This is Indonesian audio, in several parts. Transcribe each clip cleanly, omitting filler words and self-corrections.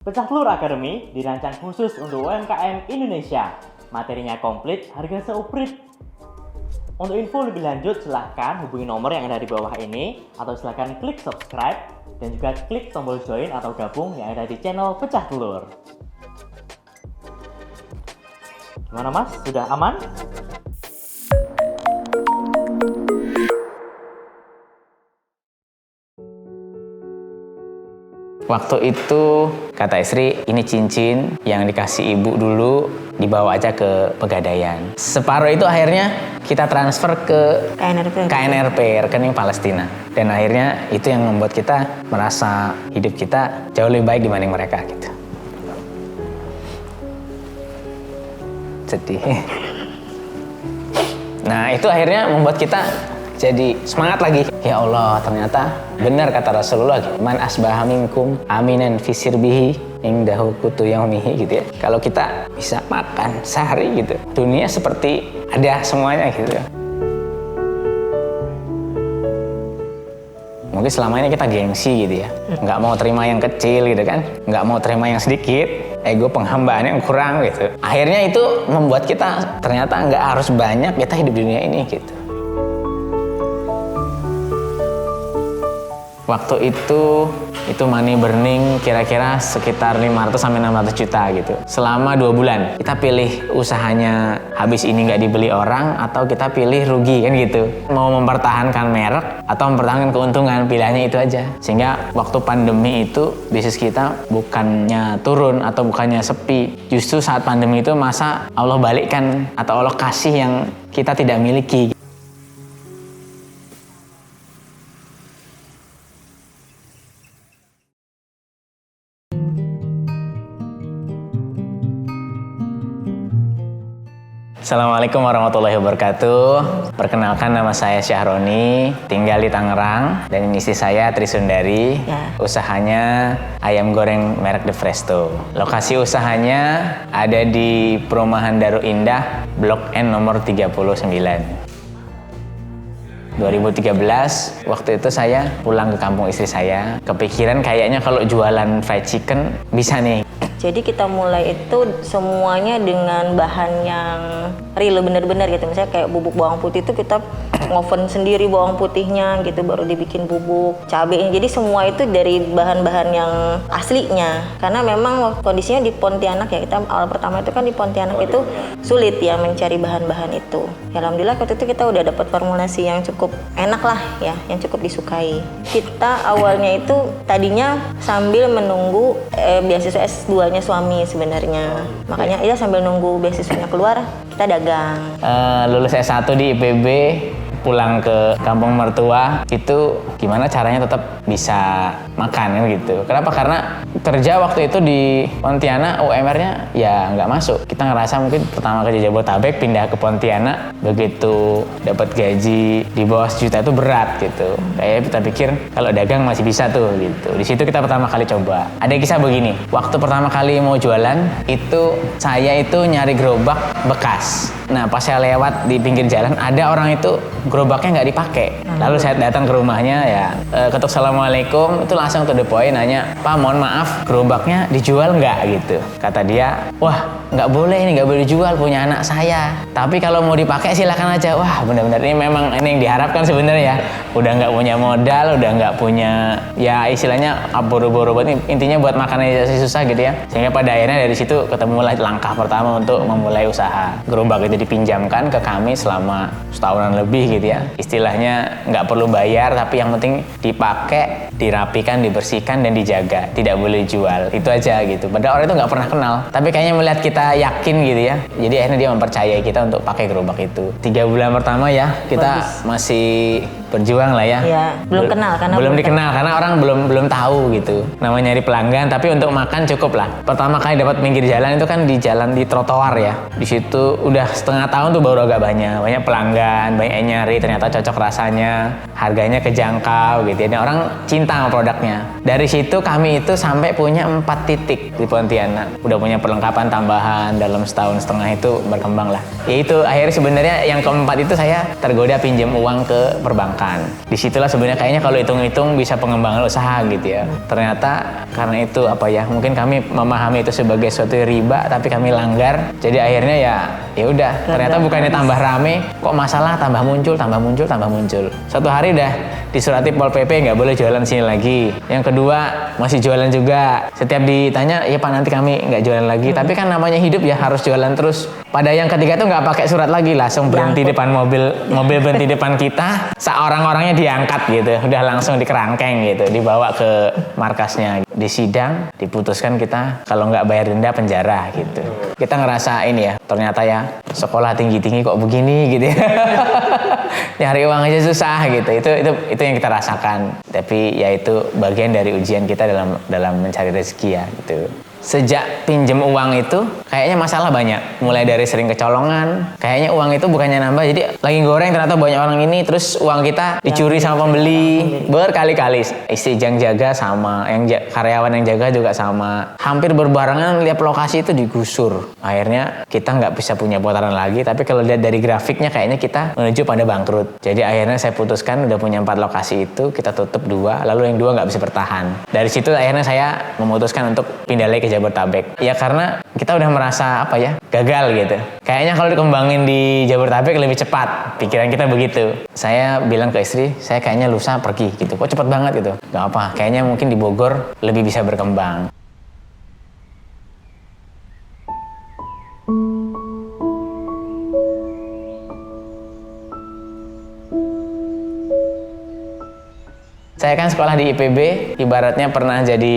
Pecah Telur Academy dirancang khusus untuk UMKM Indonesia. Materinya komplit, harga seuprit. Untuk info lebih lanjut silahkan hubungi nomor yang ada di bawah ini atau silahkan klik subscribe dan juga klik tombol join atau gabung yang ada di channel Pecah Telur. Gimana Mas? Sudah aman? Waktu itu kata istri, ini cincin yang dikasih ibu dulu, dibawa aja ke Pegadaian. Separuh itu akhirnya kita transfer ke KNRP, rekening Palestina. Dan akhirnya itu yang membuat kita merasa hidup kita jauh lebih baik dibanding mereka gitu. Sedih. Nah itu akhirnya membuat kita jadi semangat lagi. Ya Allah, ternyata benar kata Rasulullah, man asbaha minkum aminan fi sirbihi indahu qutu yaumihi gitu ya. Kalau kita bisa makan sehari gitu, dunia seperti ada semuanya gitu. Mungkin selama ini kita gengsi gitu ya, nggak mau terima yang kecil gitu kan, nggak mau terima yang sedikit, ego penghambaan yang kurang gitu. Akhirnya itu membuat kita ternyata nggak harus banyak kita hidup di dunia ini gitu. Waktu itu money burning kira-kira sekitar 500-600 juta gitu. Selama 2 bulan, kita pilih usahanya habis ini nggak dibeli orang atau kita pilih rugi kan gitu. Mau mempertahankan merek atau mempertahankan keuntungan, pilihannya itu aja. Sehingga waktu pandemi itu bisnis kita bukannya turun atau bukannya sepi. Justru saat pandemi itu masa Allah balikkan atau Allah kasih yang kita tidak miliki. Assalamualaikum warahmatullahi wabarakatuh. Perkenalkan, nama saya Syahroni, tinggal di Tangerang, dan ini istri saya Trisundari. Ya. Usahanya ayam goreng merek The Presto. Lokasi usahanya ada di Perumahan Daru Indah, Blok N nomor 39. 2013, waktu itu saya pulang ke kampung istri saya. Kepikiran kayaknya kalau jualan fried chicken bisa nih. Jadi kita mulai itu semuanya dengan bahan yang real, bener-bener gitu. Misalnya kayak bubuk bawang putih itu kita ngoven sendiri bawang putihnya gitu, baru dibikin bubuk cabenya. Jadi semua itu dari bahan-bahan yang aslinya. Karena memang kondisinya di Pontianak ya, kita awal pertama itu kan di Pontianak itu sulit ya mencari bahan-bahan itu. Ya, alhamdulillah waktu itu kita udah dapat formulasi yang cukup enak lah ya, yang cukup disukai. Kita awalnya itu tadinya sambil menunggu beasiswa S2 suami sebenarnya. Makanya ya sambil nunggu beasiswanya keluar, kita dagang. Lulus S1 di IPB, pulang ke kampung mertua, itu gimana caranya tetap bisa makan kan gitu. Kenapa? Karena kerja waktu itu di Pontianak UMR-nya ya nggak masuk. Kita ngerasa mungkin pertama kerja Jabodetabek pindah ke Pontianak, begitu dapat gaji di bawah 1 juta itu berat gitu. Kayak kita pikir kalau dagang masih bisa tuh gitu. Di situ kita pertama kali coba. Ada kisah begini. Waktu pertama kali mau jualan itu saya itu nyari gerobak bekas. Nah pas saya lewat di pinggir jalan ada orang itu gerobaknya nggak dipakai. Lalu saya datang ke rumahnya ya, ketuk assalamualaikum, itu langsung to the point nanya, Pak mohon maaf gerobaknya dijual nggak gitu. Kata dia, wah nggak boleh, ini nggak boleh dijual, punya anak saya. Tapi kalau mau dipakai silakan aja. Wah benar-benar ini memang ini yang diharapkan sebenarnya ya. Udah nggak punya modal, udah nggak punya ya istilahnya boro-boro, intinya buat makan aja susah gitu ya. Sehingga pada akhirnya dari situ ketemulah langkah pertama untuk memulai usaha. Gerobak itu dipinjamkan ke kami selama setahunan lebih gitu ya. Istilahnya nggak perlu bayar, tapi yang penting dipakai, dirapikan, dibersihkan, dan dijaga. Tidak boleh jual, itu aja gitu. Padahal orang itu nggak pernah kenal, tapi kayaknya melihat kita yakin gitu ya. Jadi akhirnya dia mempercayai kita untuk pakai gerobak itu. 3 bulan pertama ya, kita masih berjuang lah ya. Iya, belum kenal karena belum dikenal karena orang belum tahu gitu. Namanya nyari pelanggan, tapi untuk makan cukup lah. Pertama kali dapat pinggir jalan itu kan di jalan di trotoar ya. Di situ udah setengah tahun tuh baru agak banyak pelanggan, banyak yang nyari, ternyata cocok rasanya, harganya kejangkau gitu ya. Dan orang cinta sama produknya. Dari situ kami itu sampai punya 4 titik di Pontianak. Udah punya perlengkapan tambahan dalam setahun setengah itu berkembang lah. Ya itu akhirnya sebenarnya yang keempat itu saya tergoda pinjam uang ke perbankan. rasakan. Disitulah sebenarnya kayaknya kalau hitung-hitung bisa pengembangan usaha gitu ya. Ternyata karena itu mungkin kami memahami itu sebagai suatu riba, tapi kami langgar. Jadi akhirnya ya udah. Ternyata bukannya tambah rame, kok masalah tambah muncul. Suatu hari dah disurati Pol PP nggak boleh jualan sini lagi. Yang kedua masih jualan juga. Setiap ditanya, ya Pak nanti kami nggak jualan lagi. Tapi kan namanya hidup ya harus jualan terus. Pada yang ketiga itu nggak pakai surat lagi, langsung berhenti depan mobil berhenti depan kita. Orang-orangnya diangkat gitu, udah langsung dikerangkeng gitu, dibawa ke markasnya. Di sidang diputuskan kita kalau nggak bayar denda penjara gitu. Kita ngerasa ini ya, ternyata ya sekolah tinggi-tinggi kok begini gitu ya. Nyari uang aja susah gitu. Itu yang kita rasakan. Tapi ya itu bagian dari ujian kita dalam mencari rezeki ya gitu. Sejak pinjem uang itu kayaknya masalah banyak, mulai dari sering kecolongan, kayaknya uang itu bukannya nambah, jadi lagi goreng ternyata banyak orang ini, terus uang kita dicuri sama pembeli berkali-kali. Istri yang jaga sama, karyawan yang jaga juga sama, hampir berbarengan lihat lokasi itu digusur. Akhirnya kita nggak bisa punya putaran lagi, tapi kalau lihat dari grafiknya kayaknya kita menuju pada bangkrut. Jadi akhirnya saya putuskan udah punya 4 lokasi itu, kita tutup 2, lalu yang 2 nggak bisa bertahan. Dari situ akhirnya saya memutuskan untuk pindah lagi ke Jabodetabek. Ya karena kita udah merasa gagal gitu. Kayaknya kalau dikembangin di Jabodetabek lebih cepat. Pikiran kita begitu. Saya bilang ke istri, saya kayaknya lusa pergi gitu. Kok cepet banget gitu? Gak apa, kayaknya mungkin di Bogor lebih bisa berkembang. Saya kan sekolah di IPB, ibaratnya pernah jadi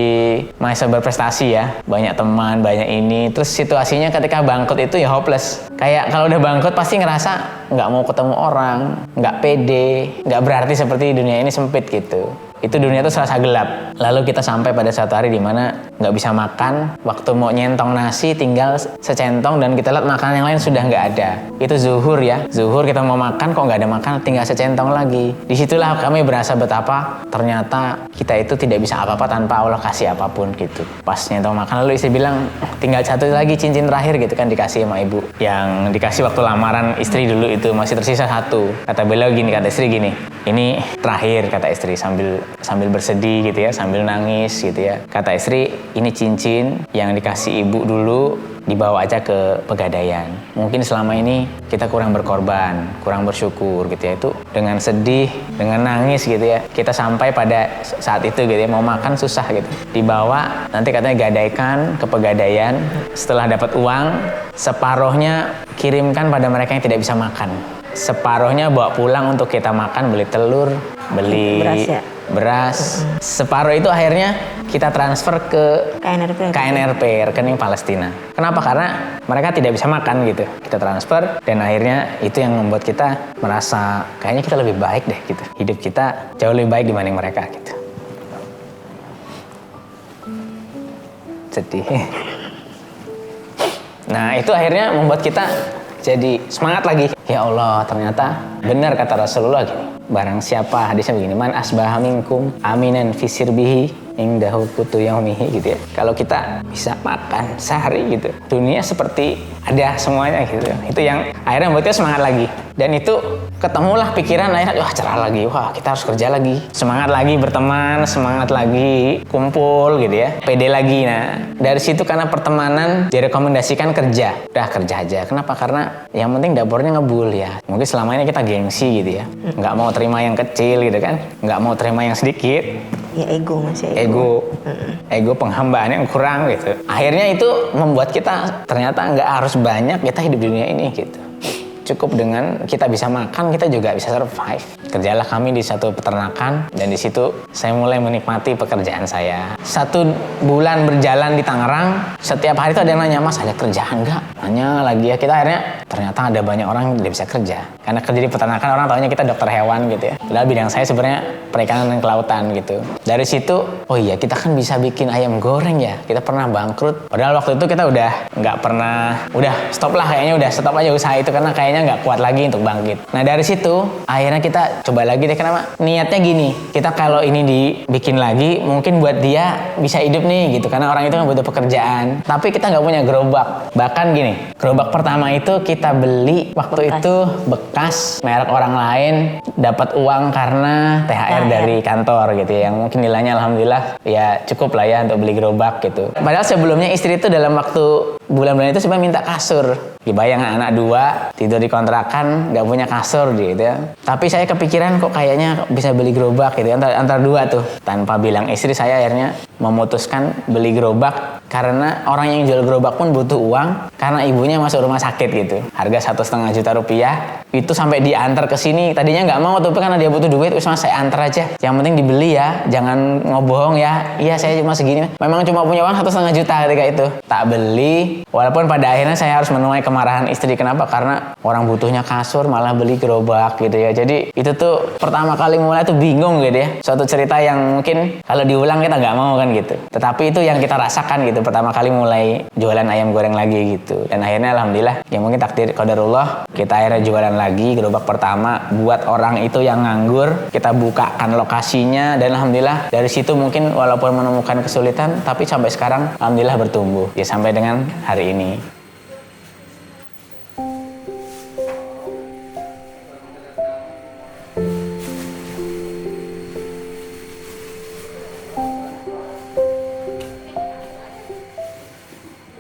mahasiswa berprestasi ya. Banyak teman, banyak ini. Terus situasinya ketika bangkrut itu ya hopeless. Kayak kalau udah bangkrut pasti ngerasa nggak mau ketemu orang, nggak pede, nggak berarti seperti dunia ini sempit gitu. Itu dunia itu serasa gelap. Lalu kita sampai pada suatu hari di mana nggak bisa makan. Waktu mau nyentong nasi tinggal secentong dan kita lihat makanan yang lain sudah nggak ada. Itu zuhur ya. Zuhur kita mau makan kok nggak ada makan, tinggal secentong lagi. Disitulah kami berasa betapa ternyata kita itu tidak bisa apa-apa tanpa Allah kasih apapun gitu. Pas nyentong makan lalu istri bilang tinggal 1 lagi cincin terakhir gitu kan dikasih sama ibu. Yang dikasih waktu lamaran istri dulu itu masih tersisa 1. Kata beliau gini, kata istri gini, ini terakhir kata istri sambil bersedih gitu ya, sambil nangis gitu ya. Kata istri, ini cincin yang dikasih ibu dulu, dibawa aja ke Pegadaian. Mungkin selama ini kita kurang berkorban, kurang bersyukur gitu ya. Itu dengan sedih, dengan nangis gitu ya. Kita sampai pada saat itu gitu ya, mau makan susah gitu. Dibawa, nanti katanya gadaikan ke Pegadaian. Setelah dapat uang, separuhnya kirimkan pada mereka yang tidak bisa makan. Separuhnya bawa pulang untuk kita makan, beli telur, beli beras. Separuh itu akhirnya kita transfer ke KNRP, rekening Palestina. Kenapa? Karena mereka tidak bisa makan gitu. Kita transfer dan akhirnya itu yang membuat kita merasa kayaknya kita lebih baik deh gitu. Hidup kita jauh lebih baik dibanding mereka gitu. Sedih. Nah, itu akhirnya membuat kita jadi semangat lagi. Ya Allah, ternyata benar kata Rasulullah gini. Barang siapa, hadisnya begini, man asbaha minkum aminan fi sirbihi indahu qutu yaumihi gitu ya. Kalau kita bisa makan sehari gitu, dunia seperti ada semuanya gitu. Itu yang akhirnya membuat kita semangat lagi. Dan itu ketemulah pikiran akhirnya, wah cerah lagi, wah kita harus kerja lagi. Semangat lagi berteman, semangat lagi kumpul gitu ya. Pede lagi. Nah, dari situ karena pertemanan direkomendasikan kerja. Udah kerja aja. Kenapa? Karena yang penting dapurnya ngebul ya. Mungkin selama ini kita gengsi gitu ya. Nggak mau terima yang kecil gitu kan. Nggak mau terima yang sedikit. Ya ego masih ego penghambaan yang kurang gitu. Akhirnya itu membuat kita ternyata nggak harus banyak kita hidup di dunia ini gitu. Cukup dengan kita bisa makan, kita juga bisa survive. Kerjalah kami di satu peternakan dan di situ saya mulai menikmati pekerjaan saya. 1 bulan berjalan di Tangerang, setiap hari itu ada yang nanya, Mas ada kerjaan nggak? Nanya lagi ya, kita akhirnya ternyata ada banyak orang yang tidak bisa kerja. Karena kerja di peternakan orang taunya kita dokter hewan gitu ya. Padahal bidang saya sebenarnya perikanan dan kelautan gitu. Dari situ, oh iya kita kan bisa bikin ayam goreng ya. Kita pernah bangkrut. Padahal waktu itu kita udah nggak pernah, udah stop lah kayaknya, udah stop aja usaha itu karena kayaknya kayaknya nggak kuat lagi untuk bangkit. Nah dari situ akhirnya kita coba lagi deh. Kenapa? Niatnya gini, kita kalau ini dibikin lagi mungkin buat dia bisa hidup nih gitu, karena orang itu kan butuh pekerjaan. Tapi kita nggak punya gerobak. Bahkan gini, gerobak pertama itu kita beli waktu itu bekas merek orang lain, dapat uang karena THR dari kantor gitu ya, yang mungkin nilainya alhamdulillah ya cukup lah ya untuk beli gerobak gitu. Padahal sebelumnya istri itu dalam waktu bulan-bulan itu sebenarnya minta kasur. Dibayang anak 2 tidur di kontrakan nggak punya kasur gitu ya. Tapi saya kepikiran kok kayaknya bisa beli gerobak gitu antara 2 tuh. Tanpa bilang istri, saya akhirnya memutuskan beli gerobak karena orang yang jual gerobak pun butuh uang karena ibunya masuk rumah sakit gitu. Harga 1,5 juta rupiah itu sampai diantar ke sini. Tadinya nggak mau tapi karena dia butuh duit, wis mas saya antar aja. Yang penting dibeli ya, jangan ngobohong ya. Iya saya cuma segini. Memang cuma punya uang 1,5 juta ketika itu. Tak beli, walaupun pada akhirnya saya harus menuai kemarahan istri. Kenapa? Karena orang butuhnya kasur malah beli gerobak gitu ya. Jadi itu tuh pertama kali mulai tuh bingung gitu ya. Suatu cerita yang mungkin kalau diulang kita nggak mau kan gitu. Tetapi itu yang kita rasakan gitu pertama kali mulai jualan ayam goreng lagi gitu. Dan akhirnya alhamdulillah ya mungkin takdir qadarullah kita akhirnya jualan lagi gerobak pertama buat orang itu yang nganggur. Kita bukakan lokasinya dan alhamdulillah dari situ mungkin walaupun menemukan kesulitan tapi sampai sekarang alhamdulillah bertumbuh ya sampai dengan hari ini.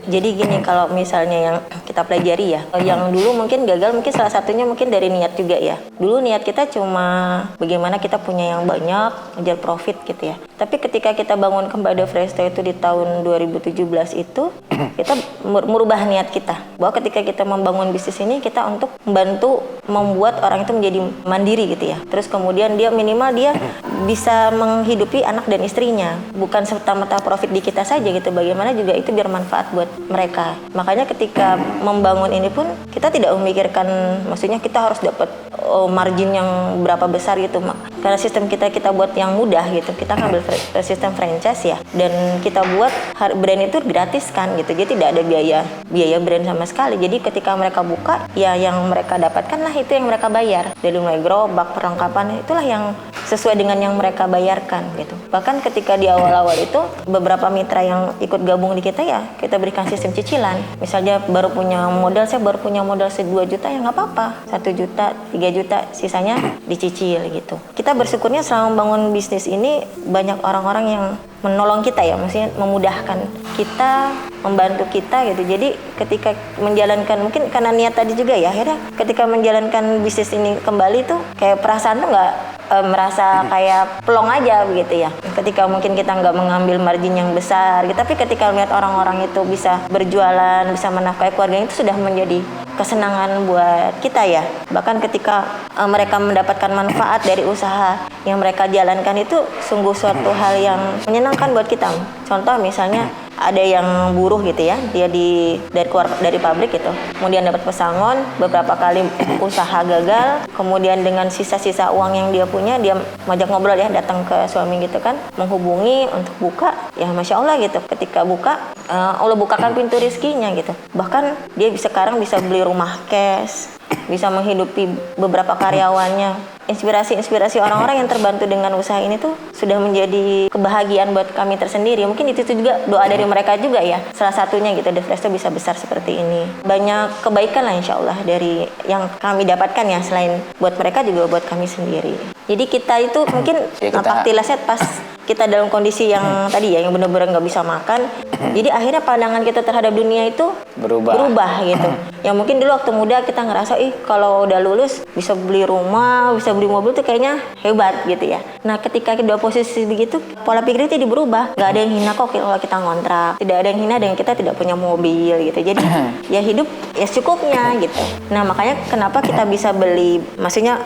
Jadi gini, kalau misalnya yang kita pelajari ya, yang dulu mungkin gagal mungkin salah satunya mungkin dari niat juga ya. Dulu niat kita cuma bagaimana kita punya yang banyak, ngejar profit gitu ya. Tapi ketika kita bangun kembali Fresto itu di tahun 2017 itu, kita merubah niat kita. Bahwa ketika kita membangun bisnis ini, kita untuk membantu membuat orang itu menjadi mandiri gitu ya. Terus kemudian dia minimal dia bisa menghidupi anak dan istrinya. Bukan serta-merta profit di kita saja gitu, bagaimana juga itu biar manfaat buat mereka. Makanya ketika membangun ini pun kita tidak memikirkan, maksudnya kita harus dapat margin yang berapa besar gitu. Karena sistem kita buat yang mudah gitu. Kita ngambil sistem franchise ya, dan kita buat brand itu gratis kan gitu. Jadi tidak ada biaya brand sama sekali. Jadi ketika mereka buka, ya yang mereka dapatkan lah itu yang mereka bayar. Dari mulai gerobak, perlengkapan, itulah yang sesuai dengan yang mereka bayarkan gitu. Bahkan ketika di awal-awal itu beberapa mitra yang ikut gabung di kita ya kita berikan sistem cicilan. Misalnya saya baru punya modal 2 juta ya nggak apa-apa, 1 juta, 3 juta, sisanya dicicil gitu. Kita bersyukurnya selama membangun bisnis ini banyak orang-orang yang menolong kita ya, maksudnya memudahkan kita, membantu kita gitu. Jadi ketika menjalankan, mungkin karena niat tadi juga ya, akhirnya ketika menjalankan bisnis ini kembali tuh kayak perasaan tuh nggak merasa kayak pelong aja begitu ya. Ketika mungkin kita nggak mengambil margin yang besar gitu, tapi ketika melihat orang-orang itu bisa berjualan, bisa menafkahi keluarganya, itu sudah menjadi kesenangan buat kita ya. Bahkan ketika mereka mendapatkan manfaat dari usaha yang mereka jalankan, itu sungguh suatu hal yang menyenangkan buat kita. Contoh misalnya ada yang buruh gitu ya, dia dari pabrik gitu, kemudian dapat pesangon, beberapa kali usaha gagal, kemudian dengan sisa-sisa uang yang dia punya, dia ngajak ngobrol ya, datang ke suami gitu kan, menghubungi untuk buka, ya masya Allah gitu. Ketika buka, Allah bukakan pintu rezekinya gitu. Bahkan dia sekarang bisa beli rumah cash, bisa menghidupi beberapa karyawannya. Inspirasi orang-orang yang terbantu dengan usaha ini tuh sudah menjadi kebahagiaan buat kami tersendiri. Mungkin itu juga doa dari mereka juga ya. Salah satunya gitu, The Fresto bisa besar seperti ini. Banyak kebaikan lah insya Allah dari yang kami dapatkan ya, selain buat mereka juga buat kami sendiri. Jadi kita itu mungkin aktivitasnya pas kita dalam kondisi yang tadi ya, yang benar-benar nggak bisa makan. Jadi akhirnya pandangan kita terhadap dunia itu berubah gitu. Yang mungkin dulu waktu muda kita ngerasa, kalau udah lulus bisa beli rumah, bisa beli mobil tuh kayaknya hebat gitu ya. Nah ketika kita posisi begitu, pola pikir itu berubah. Nggak ada yang hina kok kalau kita ngontrak. Tidak ada yang hina dengan kita tidak punya mobil gitu. Jadi ya hidup ya secukupnya gitu. Nah makanya kenapa kita bisa beli, maksudnya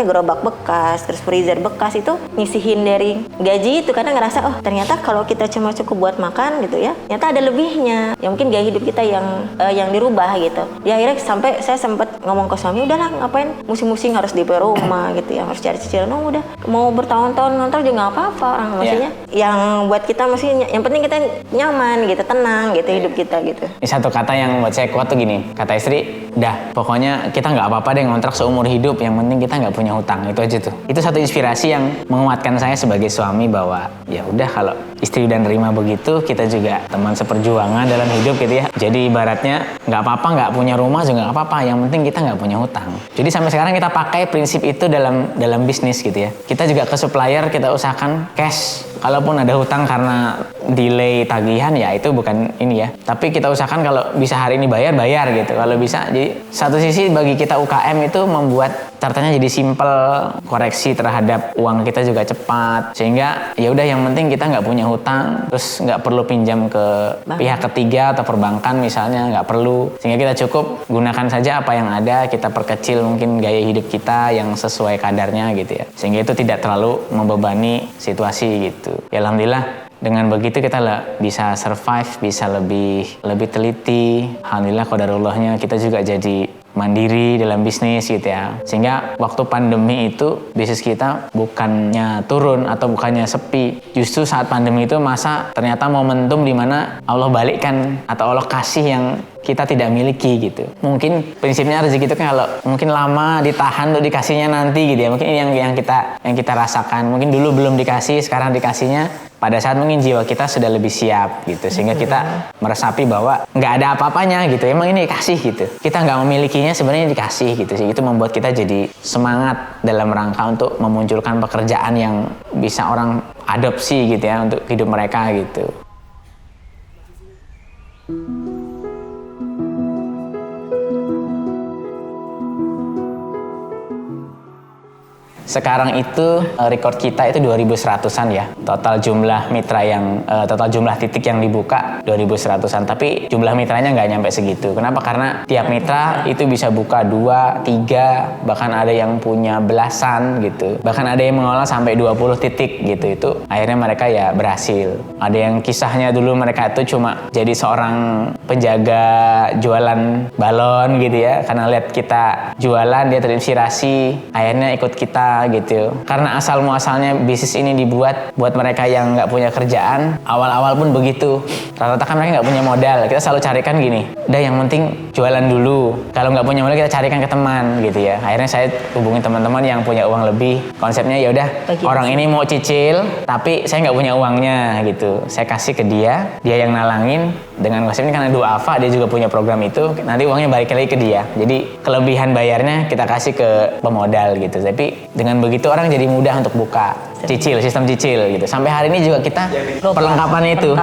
gerobak bekas, terus freezer bekas itu nyisihin dari gaji itu, karena ngerasa ternyata kalau kita cuma cukup buat makan gitu ya, ternyata ada lebihnya. Ya mungkin gaya hidup kita yang dirubah gitu. gitu. Di akhirnya sampai saya sempat ngomong ke suami, udahlah ngapain musing-musing harus di rumah gitu ya, harus cari cicilan. Oh udah mau bertahun-tahun ngontrak juga nggak apa-apa orang maksudnya. Yang buat kita maksudnya yang penting kita nyaman gitu, tenang gitu hidup kita gitu. Ini satu kata yang buat saya kuat tuh gini, kata istri, dah pokoknya kita nggak apa-apa deh ngontrak seumur hidup, yang penting kita nggak punya hutang, itu aja tuh. Itu satu inspirasi yang menguatkan saya sebagai suami bahwa ya udah kalau istri udah nerima begitu, kita juga teman seperjuangan dalam hidup gitu ya. Jadi ibaratnya nggak apa-apa nggak punya rumah juga nggak apa-apa, yang penting kita nggak punya hutang. Jadi sampai sekarang kita pakai prinsip itu dalam bisnis gitu ya. Kita juga ke supplier kita usahakan cash. Kalaupun ada hutang karena delay tagihan ya itu bukan ini ya. Tapi kita usahakan kalau bisa hari ini bayar gitu. Kalau bisa, jadi satu sisi bagi kita UKM itu membuat cartanya jadi simple, koreksi terhadap uang kita juga cepat, sehingga ya udah yang penting kita nggak punya hutang, terus nggak perlu pinjam ke pihak ketiga atau perbankan misalnya, nggak perlu, sehingga kita cukup gunakan saja apa yang ada, kita perkecil mungkin gaya hidup kita yang sesuai kadarnya gitu ya, sehingga itu tidak terlalu membebani situasi gitu. Ya alhamdulillah dengan begitu kita bisa survive, bisa lebih teliti. Alhamdulillah qadarullahnya kita juga jadi mandiri dalam bisnis gitu ya. Sehingga waktu pandemi itu bisnis kita bukannya turun atau bukannya sepi. Justru saat pandemi itu masa ternyata momentum di mana Allah balikkan atau Allah kasih yang kita tidak miliki gitu. Mungkin prinsipnya rezeki itu kan kalau mungkin lama ditahan untuk dikasihnya nanti gitu ya. Mungkin ini yang kita rasakan. Mungkin dulu belum dikasih, sekarang dikasihnya pada saat mungkin jiwa kita sudah lebih siap gitu, sehingga kita meresapi bahwa nggak ada apa-apanya gitu, emang ini dikasih gitu, kita nggak memilikinya sebenarnya dikasih gitu sih. Itu membuat kita jadi semangat dalam rangka untuk memunculkan pekerjaan yang bisa orang adopsi gitu ya untuk hidup mereka gitu. Sekarang itu record kita itu 2100-an ya. Total jumlah mitra total jumlah titik yang dibuka 2100-an. Tapi jumlah mitranya nggak nyampe segitu. Kenapa? Karena tiap mitra itu bisa buka 2, 3, bahkan ada yang punya belasan gitu. Bahkan ada yang mengolah sampai 20 titik gitu. Itu akhirnya mereka ya berhasil. Ada yang kisahnya dulu mereka itu cuma jadi seorang penjaga jualan balon gitu ya. Karena lihat kita jualan, dia terinspirasi, akhirnya ikut kita gitu. Karena asal muasalnya bisnis ini dibuat buat mereka yang nggak punya kerjaan, awal-awal pun begitu. Rata-rata kan mereka nggak punya modal. Kita selalu carikan gini, udah yang penting jualan dulu. Kalau nggak punya modal kita carikan ke teman gitu ya. Akhirnya saya hubungi teman-teman yang punya uang lebih. Konsepnya ya udah orang ini mau cicil, tapi saya nggak punya uangnya gitu. Saya kasih ke dia yang nalangin. Dengan konsep ini karena duafa dia juga punya program itu, nanti uangnya balik lagi ke dia. Jadi kelebihan bayarnya kita kasih ke pemodal gitu. Tapi dengan begitu orang jadi mudah untuk buka sistem cicil gitu. Sampai hari ini juga kita perlengkapan itu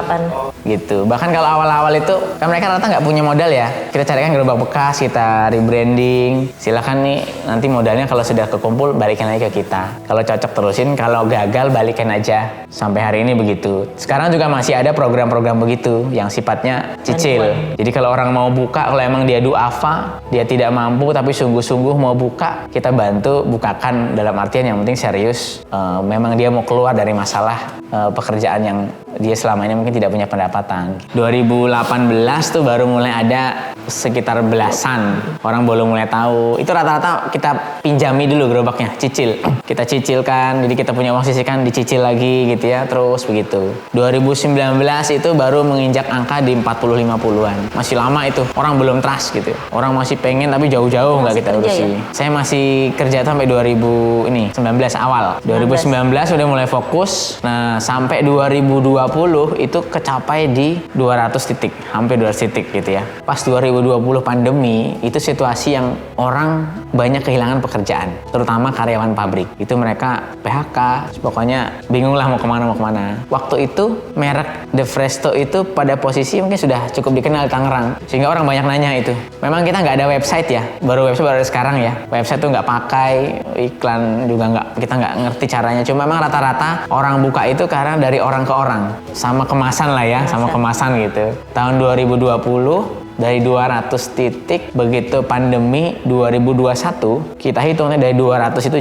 gitu. Bahkan kalau awal-awal itu kan mereka rata nggak punya modal ya, kita carikan gerobak bekas, kita rebranding, silakan nih nanti modalnya kalau sudah kekumpul balikin lagi ke kita, kalau cocok terusin, kalau gagal balikin aja. Sampai hari ini begitu. Sekarang juga masih ada program-program begitu yang sifatnya cicil. Jadi kalau orang mau buka, kalau emang dia duafa, dia tidak mampu tapi sungguh-sungguh mau buka, kita bantu bukakan, dalam artian yang penting serius, memang dia mau keluar dari masalah pekerjaan yang dia selama ini mungkin tidak punya pendapatan. 2018 tuh baru mulai ada sekitar belasan orang baru mulai tahu. Itu rata-rata kita pinjami dulu gerobaknya, cicil. Kita cicilkan, jadi kita punya uang sisihkan, dicicil lagi gitu ya, terus begitu. 2019 itu baru menginjak angka di 40-50-an. Masih lama itu, orang belum trust gitu. Orang masih pengen tapi jauh-jauh nggak kita urusi. Ya? Saya masih kerja sampai 2019 awal. 2019 udah mulai fokus. Nah, sampai 2020 itu kecapai di 200 titik, hampir 200 titik gitu ya. Pas 2020 pandemi, itu situasi yang orang banyak kehilangan pekerjaan, terutama karyawan pabrik. Itu mereka PHK, pokoknya bingung lah mau kemana. Waktu itu merek The Fresto itu pada posisi mungkin sudah cukup dikenal di Tangerang, sehingga orang banyak nanya itu. Memang kita nggak ada website ya, baru ada sekarang ya. Website tuh nggak pakai, iklan juga kita nggak ngerti caranya. Cuma memang rata-rata orang buka itu karena dari orang ke orang, sama kemasan lah ya, sama kemasan gitu. Tahun 2020 dari 200 titik, begitu pandemi 2021 kita hitungnya dari 200 itu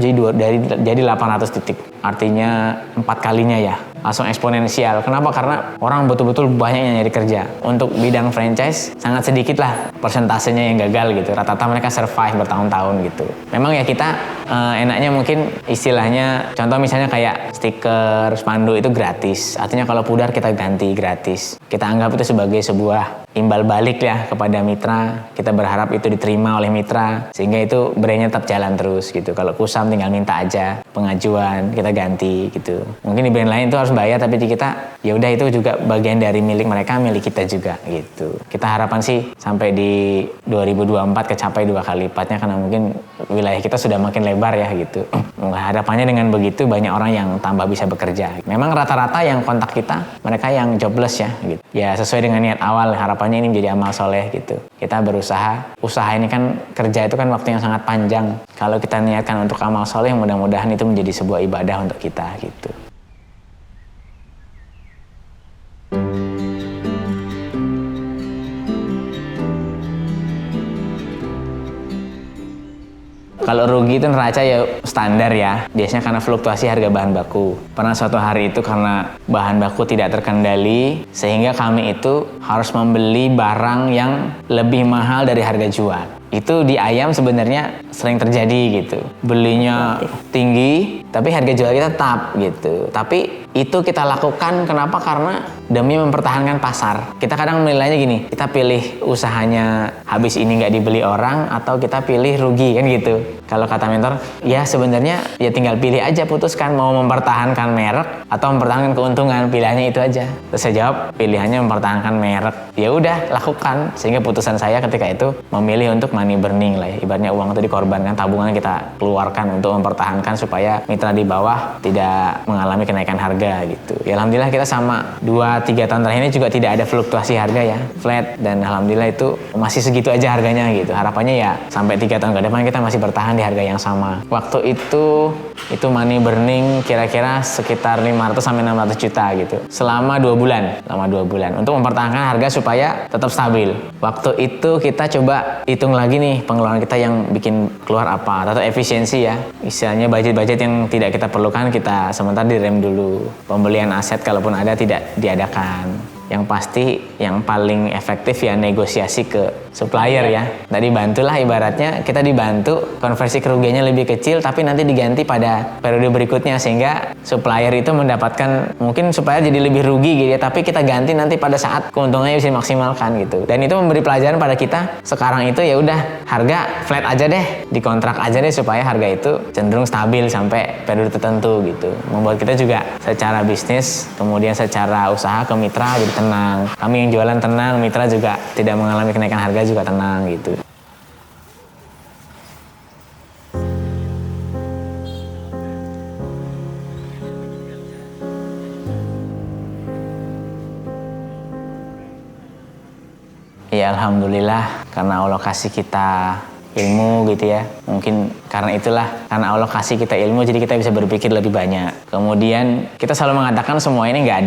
jadi 800 titik. Artinya 4 kalinya ya. langsung eksponensial. Kenapa? Karena orang betul-betul banyak yang nyari kerja. Untuk bidang franchise sangat sedikit lah persentasenya yang gagal gitu. Rata-rata mereka survive bertahun-tahun gitu. Memang ya kita enaknya mungkin istilahnya, contoh misalnya kayak stiker, spanduk itu gratis. Artinya kalau pudar kita ganti gratis. Kita anggap itu sebagai sebuah imbal balik ya kepada mitra. Kita berharap itu diterima oleh mitra sehingga itu brandnya tetap jalan terus gitu. Kalau kusam tinggal minta aja pengajuan, kita ganti gitu. Mungkin di brand lain itu harus bayar, tapi di kita ya udah itu juga bagian dari milik mereka, milik kita juga gitu. Kita harapan sih sampai di 2024 kecapai 2 kali lipatnya, karena mungkin wilayah kita sudah makin lebar ya gitu. Harapannya dengan begitu banyak orang yang tambah bisa bekerja. Memang rata-rata yang kontak kita mereka yang jobless ya gitu. Ya sesuai dengan niat awal, harapannya ini menjadi amal soleh gitu. Kita berusaha, usaha ini kan, kerja itu kan waktu yang sangat panjang. Kalau kita niatkan untuk amal soleh, mudah-mudahan itu menjadi sebuah ibadah untuk kita gitu. Kalau rugi itu neraca ya standar ya. Biasanya karena fluktuasi harga bahan baku. Pernah suatu hari itu karena bahan baku tidak terkendali, sehingga kami itu harus membeli barang yang lebih mahal dari harga jual. Itu di ayam sebenarnya sering terjadi gitu. Belinya tinggi, tapi harga jual kita tetap gitu. Tapi itu kita lakukan kenapa? Karena demi mempertahankan pasar. Kita kadang menilainya gini, kita pilih usahanya habis ini nggak dibeli orang, atau kita pilih rugi kan gitu. Kalau kata mentor, ya sebenarnya ya tinggal pilih aja, putuskan mau mempertahankan merek atau mempertahankan keuntungan, pilihannya itu aja. Terus saya jawab, pilihannya mempertahankan merek. Ya udah, lakukan. Sehingga putusan saya ketika itu memilih untuk money burning lah ya. Ibaratnya uang itu dikorbankan, tabungan kita keluarkan untuk mempertahankan supaya mitra di bawah tidak mengalami kenaikan harga gitu. Ya alhamdulillah kita sama 2-3 tahun terakhir ini juga tidak ada fluktuasi harga ya, flat, dan alhamdulillah itu masih segitu aja harganya gitu. Harapannya ya sampai 3 tahun ke depan kita masih bertahan di harga yang sama. Waktu itu money burning kira-kira sekitar 500-600 juta gitu selama 2 bulan untuk mempertahankan harga supaya tetap stabil. Waktu itu kita coba hitung lagi nih pengeluaran kita yang bikin keluar apa, atau efisiensi ya, istilahnya budget-budget yang tidak kita perlukan kita sementara direm dulu. Pembelian aset kalaupun ada tidak diadakan. Yang pasti yang paling efektif ya negosiasi ke supplier ya. Tadi bantulah, ibaratnya kita dibantu, konversi kerugiannya lebih kecil tapi nanti diganti pada periode berikutnya, sehingga supplier itu mendapatkan, mungkin supplier jadi lebih rugi gitu ya, tapi kita ganti nanti pada saat keuntungannya bisa maksimalkan gitu. Dan itu memberi pelajaran pada kita sekarang itu ya udah harga flat aja deh, dikontrak aja deh supaya harga itu cenderung stabil sampai periode tertentu gitu. Membuat kita juga secara bisnis kemudian secara usaha ke mitra jadi tenang. Kami yang jualan tenang, mitra juga tidak mengalami kenaikan harga juga tenang gitu. Ya alhamdulillah, karena Allah kasih kita ilmu gitu ya. Mungkin karena itulah, karena Allah kasih kita ilmu jadi kita bisa berpikir lebih banyak. Kemudian kita selalu mengatakan semua ini nggak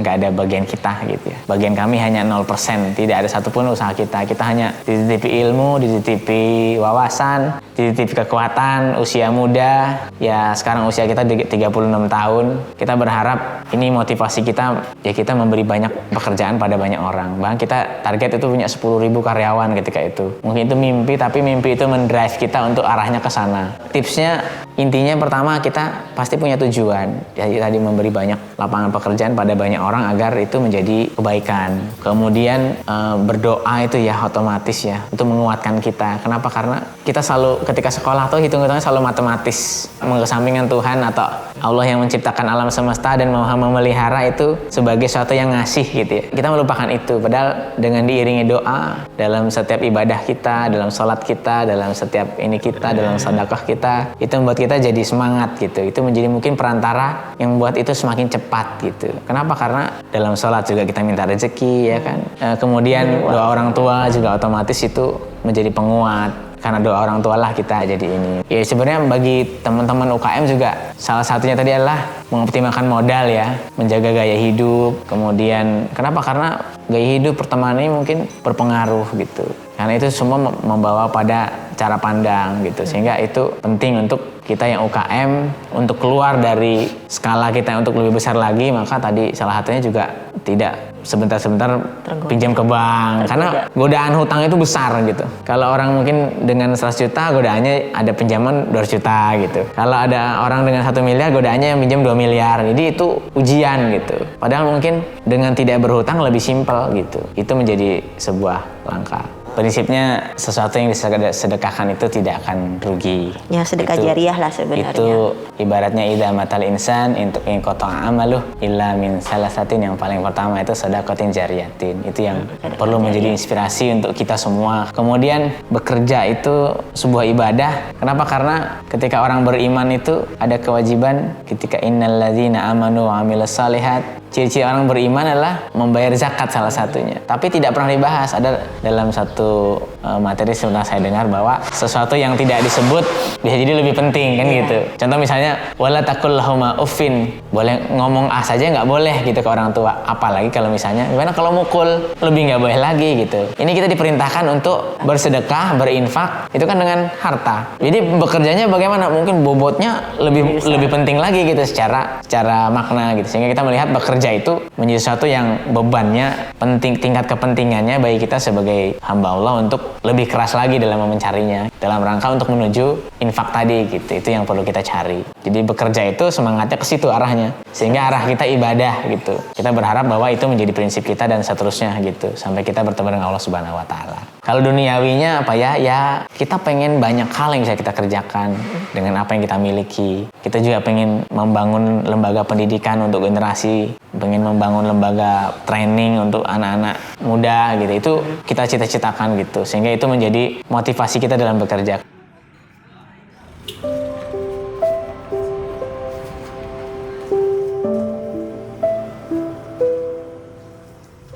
ada bagian kita gitu ya. Bagian kami hanya 0%, tidak ada satupun usaha kita. Kita hanya dititipi ilmu, dititipi wawasan, dititipi kekuatan, usia muda. Ya sekarang usia kita 36 tahun. Kita berharap ini motivasi kita, ya kita memberi banyak pekerjaan pada banyak orang. Bahkan kita target itu punya 10.000 karyawan ketika itu. Mungkin itu mimpi, tapi mimpi itu mendrive kita untuk arahnya ke sana. Tipsnya, intinya pertama kita pasti punya tujuan. Jadi tadi memberi banyak lapangan pekerjaan pada banyak orang agar itu menjadi kebaikan. Kemudian berdoa itu ya otomatis ya, itu menguatkan kita. Kenapa? Karena kita selalu ketika sekolah tuh hitung-hitungannya selalu matematis. Mengesampingkan Tuhan atau Allah yang menciptakan alam semesta dan Maha memelihara itu sebagai sesuatu yang ngasih gitu ya. Kita melupakan itu. Padahal dengan diiringi doa dalam setiap ibadah kita, dalam sholat kita, dalam setiap ini kita, dalam sedekah kita, itu membuat kita jadi semangat gitu. Itu menjadi mungkin perantara yang membuat itu semakin cepat gitu. Kenapa? Karena dalam sholat juga kita minta rezeki ya kan. Kemudian doa orang tua juga otomatis itu menjadi penguat. Karena doa orang tua lah kita jadi ini. Ya sebenarnya bagi teman-teman UKM juga salah satunya tadi adalah mengoptimalkan modal ya, menjaga gaya hidup. Kemudian kenapa? Karena gaya hidup pertemanan ini mungkin berpengaruh gitu. Karena itu semua membawa pada cara pandang gitu. Sehingga itu penting untuk kita yang UKM untuk keluar dari skala kita untuk lebih besar lagi, maka tadi salah satunya juga tidak sebentar-sebentar pinjam ke bank. Karena godaan hutang itu besar gitu. Kalau orang mungkin dengan 100 juta godaannya ada pinjaman 200 juta gitu. Kalau ada orang dengan 1 miliar godaannya yang pinjam 2 miliar. Jadi itu ujian gitu. Padahal mungkin dengan tidak berhutang lebih simpel gitu. Itu menjadi sebuah langkah. Prinsipnya sesuatu yang disedekahkan itu tidak akan rugi. Ya sedekah jariah lah sebenarnya. Itu ibaratnya idza matal insan untuk in qata'a amaluh illa min salasatin, yang paling pertama itu sedekatin jariyatin. Itu yang perlu menjadi inspirasi untuk kita semua. Kemudian bekerja itu sebuah ibadah. Kenapa? Karena ketika orang beriman itu ada kewajiban ketika innalladzina amanu wa amilus shalihat. Ciri-ciri orang beriman adalah membayar zakat salah satunya. Tapi tidak pernah dibahas. Ada dalam satu materi sebenarnya saya dengar bahwa sesuatu yang tidak disebut bisa jadi lebih penting kan gitu. Contoh misalnya wala taqul lahuma uffin. Boleh ngomong saja nggak boleh gitu ke orang tua. Apalagi kalau misalnya gimana kalau mukul, lebih nggak boleh lagi gitu. Ini kita diperintahkan untuk bersedekah, berinfak itu kan dengan harta. Jadi bekerjanya bagaimana? Mungkin bobotnya lebih penting lagi gitu secara makna gitu. Sehingga kita melihat bekerja itu menjadi sesuatu yang bebannya penting, tingkat kepentingannya bagi kita sebagai hamba Allah untuk lebih keras lagi dalam mencarinya, dalam rangka untuk menuju infak tadi gitu. Itu yang perlu kita cari. Jadi bekerja itu semangatnya ke situ arahnya, sehingga arah kita ibadah gitu. Kita berharap bahwa itu menjadi prinsip kita dan seterusnya gitu sampai kita bertemu dengan Allah Subhanahu Wa Taala. Kalau duniawinya apa ya? Ya kita pengen banyak hal yang bisa kita kerjakan dengan apa yang kita miliki. Kita juga pengen membangun lembaga pendidikan untuk generasi, pengen membangun lembaga training untuk anak-anak muda gitu. Itu kita cita-citakan gitu. Sehingga itu menjadi motivasi kita dalam bekerja.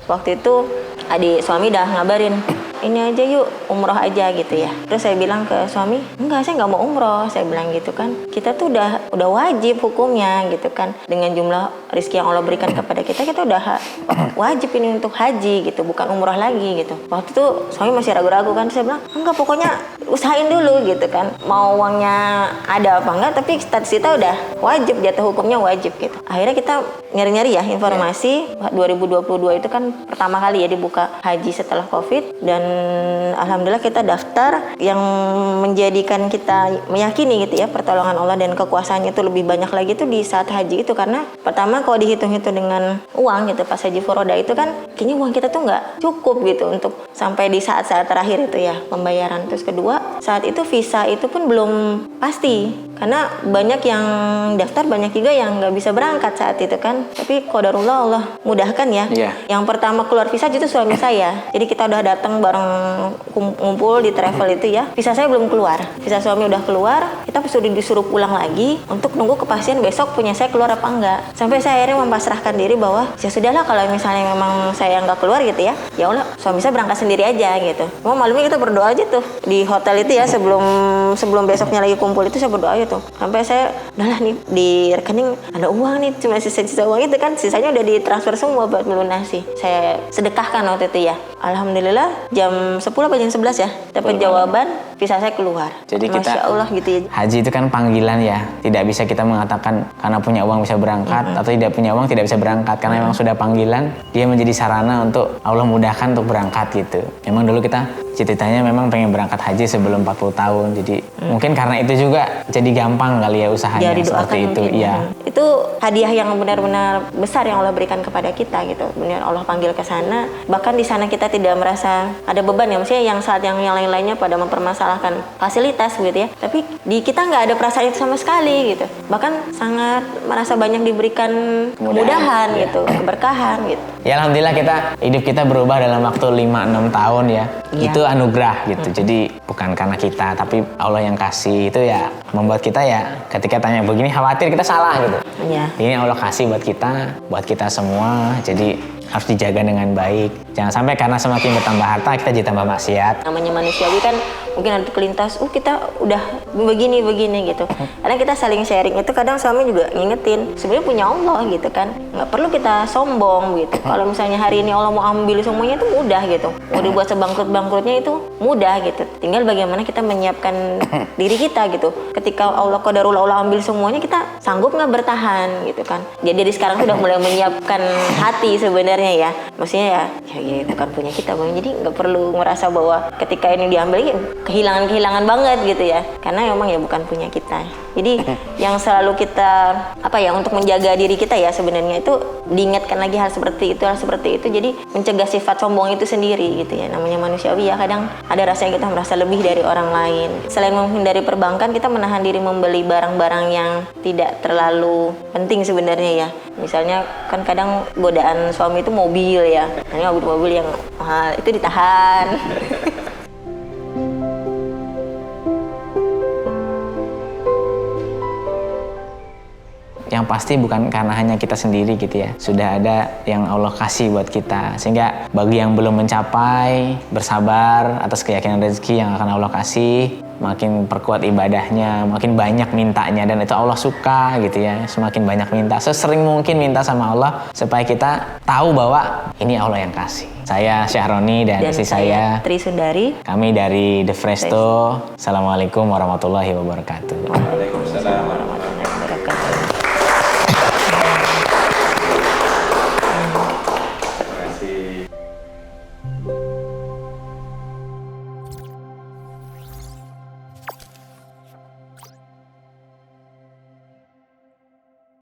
Waktu itu adik suami udah ngabarin, ini aja yuk umroh aja gitu ya. Terus saya bilang ke suami, enggak, saya nggak mau umroh. Saya bilang gitu kan, kita tuh udah wajib hukumnya gitu kan, dengan jumlah rezeki yang Allah berikan kepada kita udah wajib ini untuk haji gitu, bukan umroh lagi gitu. Waktu itu suami masih ragu-ragu kan. Saya bilang enggak, pokoknya usahain dulu gitu kan, mau uangnya ada apa enggak, tapi status kita udah wajib, jatuh hukumnya wajib gitu. Akhirnya kita nyari-nyari ya informasi. 2022 itu kan pertama kali ya dibuka haji setelah COVID, dan alhamdulillah kita daftar. Yang menjadikan kita meyakini gitu ya pertolongan Allah dan kekuasaannya itu lebih banyak lagi itu di saat haji itu, karena pertama kalau dihitung-hitung dengan uang gitu pas haji furoda itu kan kayaknya uang kita tuh nggak cukup gitu untuk sampai di saat-saat terakhir itu ya pembayaran. Terus kedua, saat itu visa itu pun belum pasti karena banyak yang daftar, banyak juga yang nggak bisa berangkat saat itu kan. Tapi qadarullah Allah mudahkan ya. Yang pertama keluar visa itu suami saya. Jadi kita udah datang bareng ngumpul di travel itu ya. Visa saya belum keluar. Visa suami udah keluar. Kita sudah disuruh pulang lagi untuk nunggu kepastian besok punya saya keluar apa enggak. Sampai saya akhirnya mempasrahkan diri bahwa ya sudahlah, kalau misalnya memang saya nggak keluar gitu ya, ya Allah suami saya berangkat sendiri aja gitu. Mau malamnya kita berdoa aja tuh di hotel itu ya, sebelum besoknya lagi kumpul itu saya berdoa aja tuh. Sampai saya udahlah nih di rekening ada uang nih, cuma sisa uang itu kan, sisanya udah ditransfer semua buat melunasi. Saya sedekahkan waktu itu ya. Alhamdulillah jam 10 apa jam 11 ya dapat jawaban, visa saya keluar. Jadi Masya Allah gitu ya. Haji itu kan panggilan ya. Tidak bisa kita mengatakan karena punya uang bisa berangkat atau tidak punya uang tidak bisa berangkat, karena memang sudah panggilan. Dia menjadi sarana untuk Allah mudahkan untuk berangkat gitu. Memang dulu kita cita-citanya memang pengen berangkat haji sebelum 40 tahun. Jadi mungkin karena itu juga jadi gampang kali ya usahanya seperti itu. Iya. Itu hadiah yang benar-benar besar yang Allah berikan kepada kita gitu. Benar Allah panggil ke sana. Bahkan di sana kita tidak merasa ada beban ya. Maksudnya yang saat yang lain-lainnya pada mempermasalahkan fasilitas gitu ya. Tapi di kita nggak ada perasaan itu sama sekali gitu. Bahkan sangat merasa banyak diberikan kemudahan gitu, keberkahan gitu. Ya alhamdulillah hidup kita berubah dalam waktu 5-6 tahun ya. Itu anugerah gitu. Jadi bukan karena kita, tapi Allah yang kasih. Itu ya membuat kita ya ketika tanya begini khawatir kita salah gitu. Ini Allah kasih buat kita semua. Jadi harus dijaga dengan baik. Jangan sampai karena semakin bertambah harta kita jadi tambah maksiat. Namanya manusiawi kan mungkin ada kelintas, kita udah begini gitu. Karena kita saling sharing itu kadang suami juga ngingetin, sebenarnya punya Allah gitu kan, nggak perlu kita sombong gitu. Kalau misalnya hari ini Allah mau ambil semuanya itu mudah gitu, mau dibuat sebangkrut-bangkrutnya itu mudah gitu. Tinggal bagaimana kita menyiapkan diri kita gitu. Ketika Allah qadarullah Allah ambil semuanya, kita sanggup nggak bertahan gitu kan. Jadi dari sekarang sudah mulai menyiapkan hati sebenarnya ya. Maksudnya ya itu kan punya kita Bang. Jadi nggak perlu merasa bahwa ketika ini diambil kehilangan banget gitu ya. Karena memang ya bukan punya kita. Jadi yang selalu kita untuk menjaga diri kita ya sebenarnya itu diingatkan lagi hal seperti itu. Jadi mencegah sifat sombong itu sendiri gitu ya. Namanya manusiawi ya, kadang ada rasanya kita merasa lebih dari orang lain. Selain menghindari perbankan, kita menahan diri membeli barang-barang yang tidak terlalu penting sebenarnya ya. Misalnya kan kadang godaan suami itu mobil ya. Nah, mobil yang mahal itu ditahan. Yang pasti bukan karena hanya kita sendiri gitu ya. Sudah ada yang Allah kasih buat kita. Sehingga bagi yang belum mencapai, bersabar atas keyakinan rezeki yang akan Allah kasih. Makin perkuat ibadahnya, makin banyak mintanya, dan itu Allah suka gitu ya. Semakin banyak minta, sesering mungkin minta sama Allah supaya kita tahu bahwa ini Allah yang kasih. Saya Syahroni dan istri saya Tri Sundari. Kami dari The Fresto. Assalamualaikum warahmatullahi wabarakatuh. Waalaikumsalam warahmatullahi wabarakatuh.